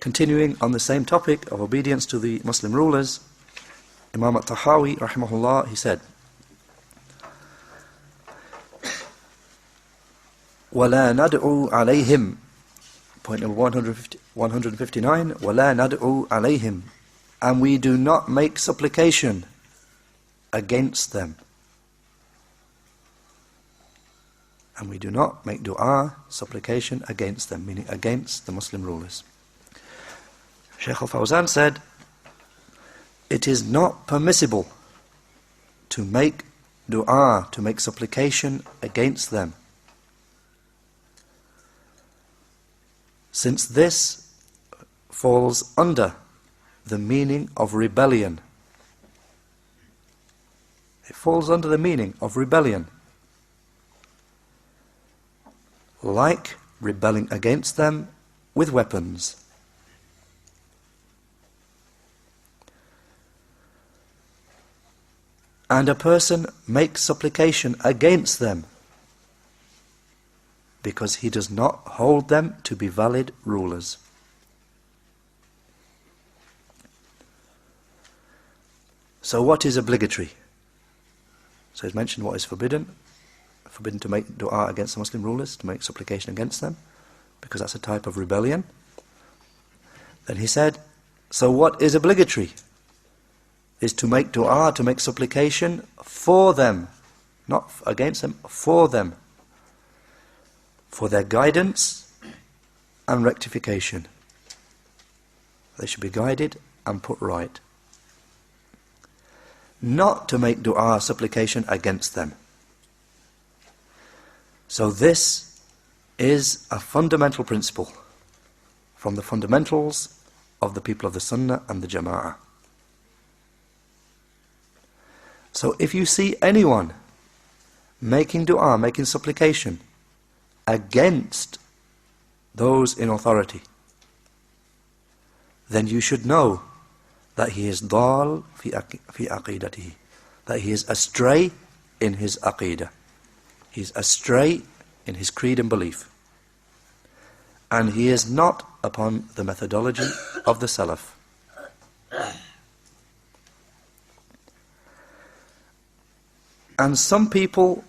Continuing on the same topic of obedience to the Muslim rulers, Imam Tahawiyyah rahimahullah, he said, وَلَا نَدْعُوا عَلَيْهِمْ, point number 159, وَلَا نَدْعُوا عَلَيْهِمْ, and we do not make supplication against them. And we do not make dua, supplication against them, meaning against the Muslim rulers. Shaykh Fawzan said, it is not permissible to make dua, to make supplication against them, since this falls under the meaning of rebellion. It falls under the meaning of rebellion, like rebelling against them with weapons. And a person makes supplication against them because he does not hold them to be valid rulers. So what is obligatory? So he's mentioned what is forbidden. Forbidden to make dua against the Muslim rulers, to make supplication against them, because that's a type of rebellion. Then he said, so what is obligatory? Is to make dua, to make supplication for them, not against them, for them, for their guidance and rectification. They should be guided and put right. Not to make dua, supplication against them. So this is a fundamental principle from the fundamentals of the people of the Sunnah and the Jama'ah. So if you see anyone making dua, making supplication against those in authority, then you should know that he is dal fi aqidatihi, that he is astray in his aqeedah. He is astray in his creed and belief. And he is not upon the methodology of the Salaf. And some people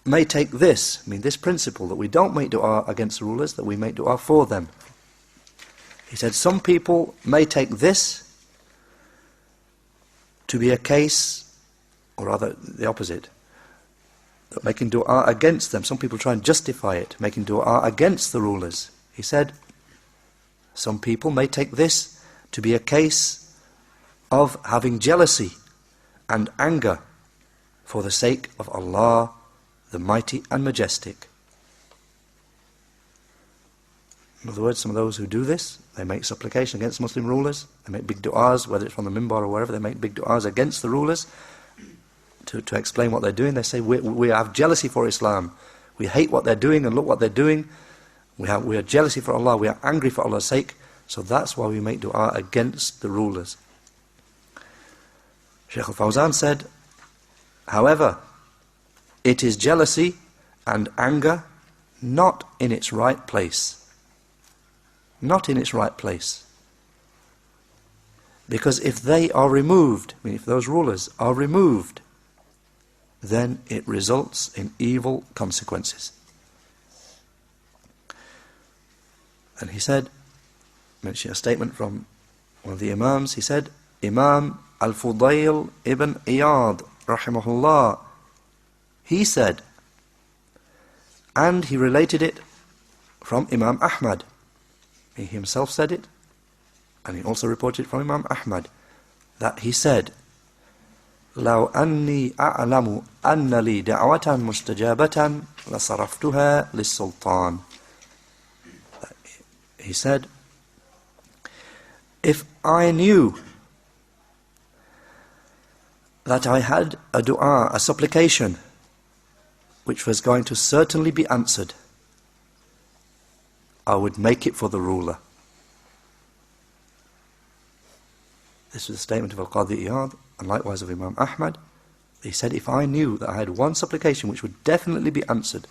may take this, this principle, that we don't make dua against the rulers, that we make dua for them. He said some people may take this to be a case, or rather the opposite, that making dua against them, some people try and justify it, making dua against the rulers. He said some people may take this to be a case of having jealousy and anger for the sake of Allah, the Mighty and Majestic. In other words, some of those who do this, they make supplication against Muslim rulers, they make big du'as, whether it's from the minbar or wherever, they make big du'as against the rulers to explain what they're doing. They say, we have jealousy for Islam, we hate what they're doing, and look what they're doing, we are jealousy for Allah, we are angry for Allah's sake, so that's why we make du'a against the rulers. Shaykh Fawzan said, however, it is jealousy and anger not in its right place. Not in its right place. Because if they are removed, if those rulers are removed, then it results in evil consequences. And he said, mentioning a statement from one of the Imams, he said, Imam Al-Fudayl ibn Iyad rahimahullah, he said, and he related it from Imam Ahmad. He himself said it, and he also reported it from Imam Ahmad, that he said, لو أني أعلم أن لي دعوة مستجابة لصرفتها للسلطان. He said, if I knew that I had a dua, a supplication, which was going to certainly be answered, I would make it for the ruler. This was a statement of Al-Qadi Iyad, and likewise of Imam Ahmad. He said, if I knew that I had one supplication which would definitely be answered,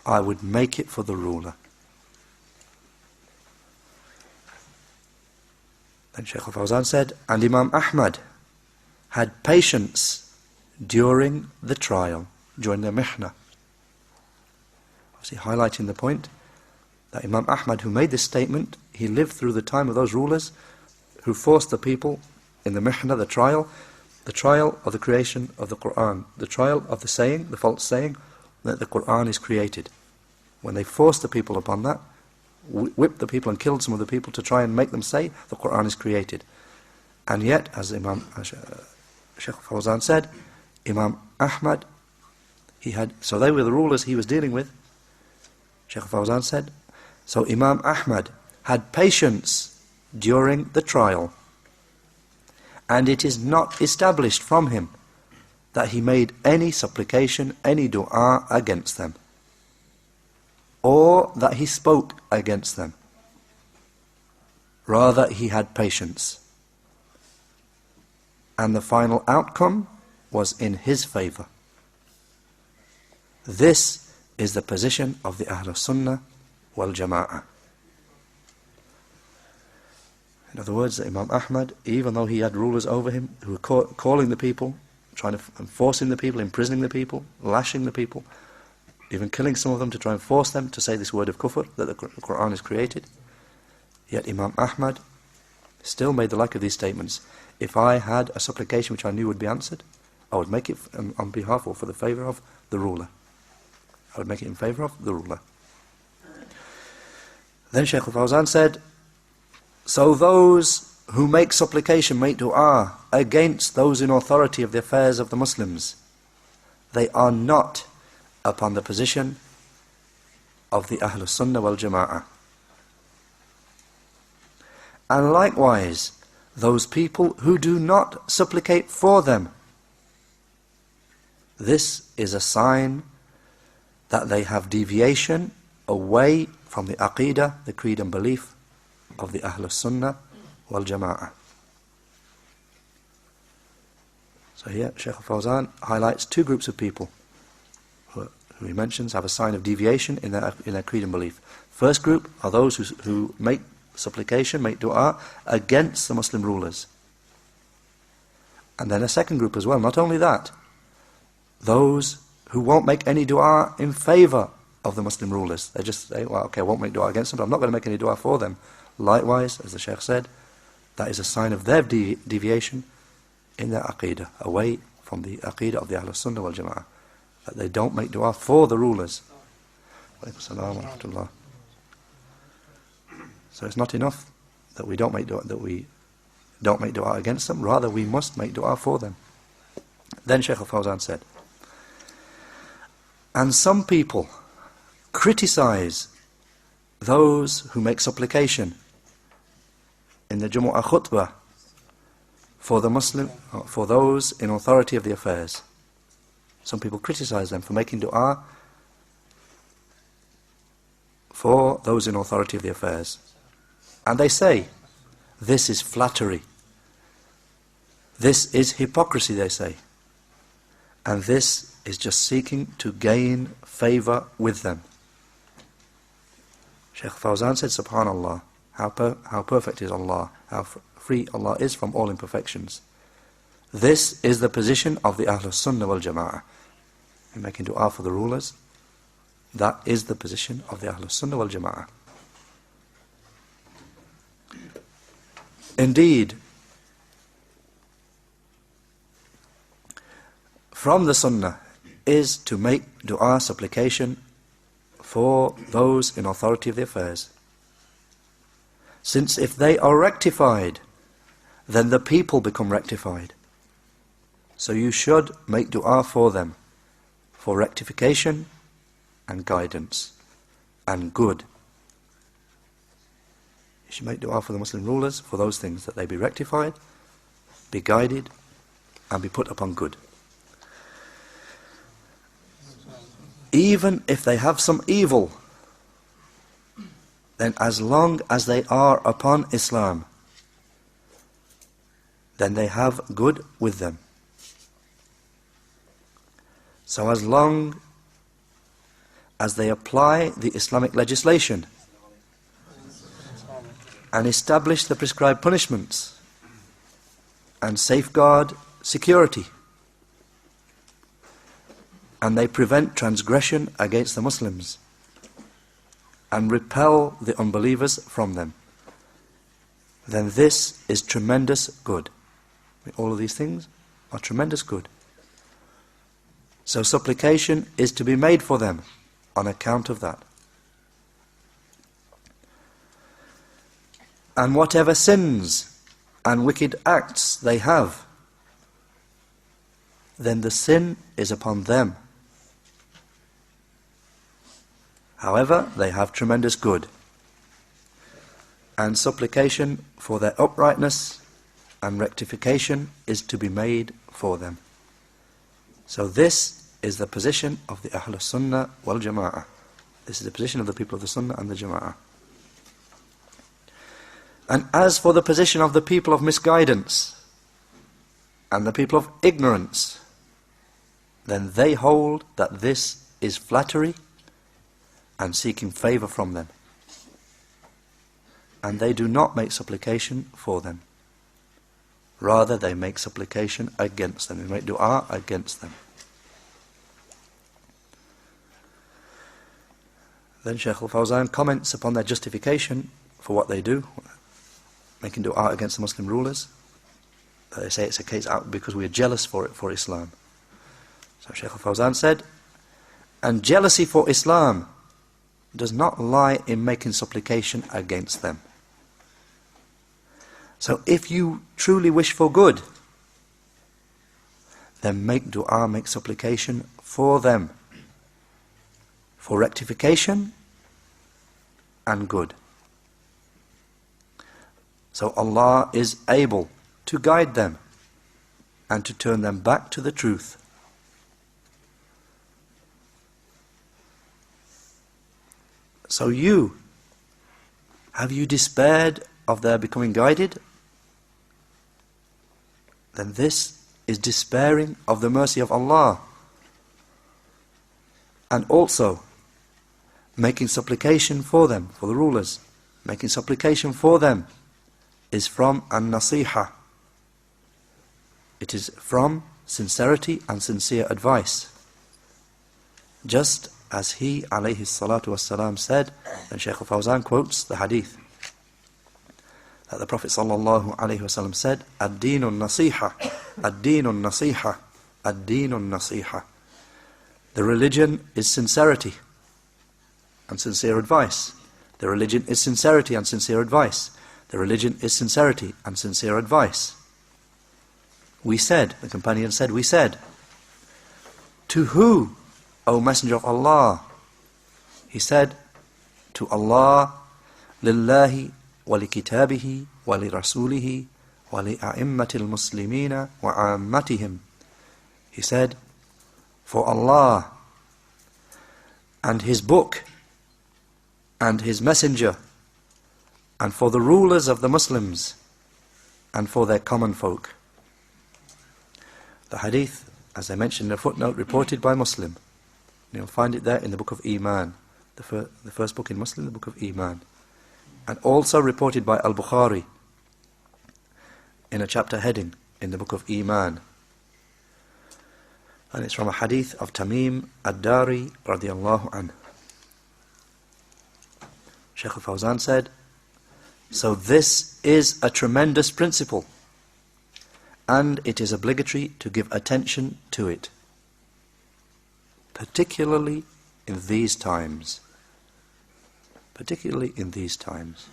I would make it for the ruler. And Shaykh Fawzan said, and Imam Ahmad had patience during the trial, during the mihna. Obviously highlighting the point that Imam Ahmad, who made this statement, he lived through the time of those rulers who forced the people in the mihna, the trial of the creation of the Qur'an, the trial of the saying, the false saying, that the Qur'an is created. When they forced the people upon that, whipped the people and killed some of the people to try and make them say the Qur'an is created. And yet, as Shaykh Fawzan said, Imam Ahmad, so they were the rulers he was dealing with. Shaykh Fawzan said, so Imam Ahmad had patience during the trial, and it is not established from him that he made any supplication, any dua against them, or that he spoke against them. Rather, he had patience. And the final outcome was in his favor. This is the position of the Ahlul Sunnah wal Jama'ah. In other words, Imam Ahmad, even though he had rulers over him who were calling the people, trying to forcing the people, imprisoning the people, lashing the people, even killing some of them to try and force them to say this word of kufr, that the Qur'an is created, yet Imam Ahmad still made the like of these statements. If I had a supplication which I knew would be answered, I would make it on behalf or for the favour of the ruler. I would make it in favour of the ruler. Then Shaykh Fawzan said, so those who make supplication, make dua against those in authority of the affairs of the Muslims, they are not upon the position of the Ahlul Sunnah wal Jama'ah. And likewise, those people who do not supplicate for them, this is a sign that they have deviation away from the Aqedah, the creed and belief of the Ahlul Sunnah wal Jama'ah. So here Shaykh Fawzan highlights two groups of people who he mentions have a sign of deviation in their creed and belief. First group are those who make supplication, make dua against the Muslim rulers. And then a second group as well, not only that, those who won't make any dua in favour of the Muslim rulers. They just say, well, okay, I won't make dua against them, but I'm not going to make any dua for them. Likewise, as the Shaykh said, that is a sign of their deviation in their Aqedah, away from the Aqedah of the Ahlul Sunnah wal Jama'ah, that they don't make dua for the rulers. So it's not enough that we don't make dua against them, rather we must make dua for them. Then Shaykh Fawzan said, and some people criticize those who make supplication in the Jumu'ah khutbah for those in authority of the affairs. Some people criticize them for making dua for those in authority of the affairs. And they say, this is flattery. This is hypocrisy, they say. And this is just seeking to gain favour with them. Shaykh Fawzan said, Subhanallah, how perfect is Allah, how free Allah is from all imperfections. This is the position of the Ahlul Sunnah wal Jama'ah. In making dua for the rulers, that is the position of the Ahlul Sunnah wal Jama'ah. Indeed, from the Sunnah is to make dua, supplication for those in authority of the affairs. Since if they are rectified, then the people become rectified. So you should make dua for them, for rectification and guidance and good. You should make dua for the Muslim rulers for those things, that they be rectified, be guided, and be put upon good. Even if they have some evil, then as long as they are upon Islam, then they have good with them. So as long as they apply the Islamic legislation and establish the prescribed punishments, and safeguard security, and they prevent transgression against the Muslims and repel the unbelievers from them, then this is tremendous good. All of these things are tremendous good. So supplication is to be made for them on account of that. And whatever sins and wicked acts they have, then the sin is upon them. However, they have tremendous good, and supplication for their uprightness and rectification is to be made for them. So this is the position of the Ahlul Sunnah wal Jama'ah. This is the position of the people of the Sunnah and the Jama'ah. And as for the position of the people of misguidance and the people of ignorance, then they hold that this is flattery and seeking favour from them. And they do not make supplication for them. Rather, they make supplication against them. They make dua against them. Then Shaykh al-Fawzan comments upon their justification for what they do, making dua against the Muslim rulers. They say it's a case out because we are jealous for Islam. So Shaykh al-Fawzan said, and jealousy for Islam does not lie in making supplication against them. So if you truly wish for good, then make dua, make supplication for them, for rectification and good. So Allah is able to guide them and to turn them back to the truth. So have you despaired of their becoming guided? Then this is despairing of the mercy of Allah. And also making supplication for them, for the rulers, making supplication for them is from an-nasiha. It is from sincerity and sincere advice. Just as he, alayhi salatu wassalam, said, and Shaykh al-Fawzan quotes the hadith, that the Prophet sallallahu alayhi wasallam said, ad-dinu nasiha, ad-dinu nasiha, ad-dinu nasiha. The religion is sincerity and sincere advice. The religion is sincerity and sincere advice. The religion is sincerity and sincere advice. We said, the companion said, we said, to who, O Messenger of Allah? He said, to Allah, lillahi, wa li kitabihi, wa li rasulihi, wa li a'immatil muslimina, wa a'ammatihim. He said, for Allah, and His book, and His messenger, and for the rulers of the Muslims, and for their common folk. The hadith, as I mentioned in a footnote, reported by Muslim. You'll find it there in the book of Iman, the first book in Muslim, the book of Iman. And also reported by Al-Bukhari in a chapter heading in the book of Iman. And it's from a hadith of Tamim ad-Dari radiyallahu anhu. Shaykh al-Fawzan said, so this is a tremendous principle, and it is obligatory to give attention to it, particularly in these times. Particularly in these times.